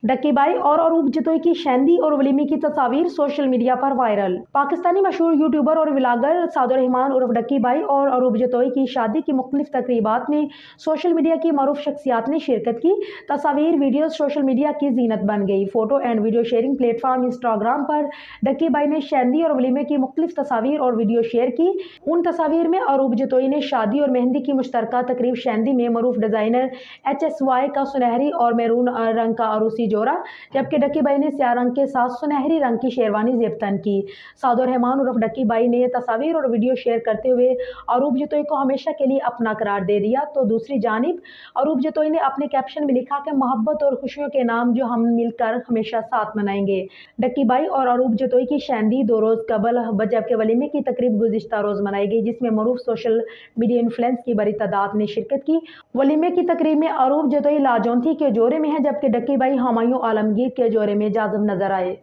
Ducky by और अरूप जतोई की शहंदी और वलीमे की तस्वीर सोशल मीडिया पर वायरल। पाकिस्तानी मशहूर यूट्यूबर और व्लॉगर सादुर रहमान उर्फ डक्की बाई और अरूप जतोई की शादी की मुख्तलिफ तकरीबात में सोशल मीडिया की मरूफ शख्सियात ने शिरकत की। तस्वीर वीडियो सोशल मीडिया की जीनत बन गई। Photo and video sharing platform Instagram पर डक्की बाई ने शहंदी और वलीमे की मुख्तलिफ तस्वीर और वीडियो शेयर की। उन तस्वीर में अरूप जतोई ने शादी और मेहंदी की मुश्तरका तकरीब शहंदी में मरूफ डिजाइनर HSY का सुनहरी और मैरून रंग का अरूसी जोड़ा, जबकि डक्की बाई ने स्याह रंग के साथ सुनहरी रंग की शेरवानी ज़ेबतन की। सादुर रहमान उर्फ डक्की बाई ने तस्वीर और वीडियो शेयर करते हुए अरूप जतोई को हमेशा के लिए अपना करार दे दिया, तो दूसरी जानिब अरूप जतोई ने अपने कैप्शन में लिखा कि मोहब्बत और खुशियों के नाम जो हम मिलकर हमेशा साथ मनाएंगे। डक्की बाई और अरूप जतोई की शहंदी 2 रोज़ कबल, जबकि वलीमे की तकरीब गुज़िश्ता रोज़ मनाई गई, जिसमें मरूफ सोशल मीडिया इन्फ्लुएंस की बड़ी तादाद ने शिरकत की। वलीमे की तकरीब में अरूप जतोई लाजौंथी के जोड़े में है, जबकि डक्की बाई हुमायूं आलमगीर के जोड़े में जाज़ब नजर आए।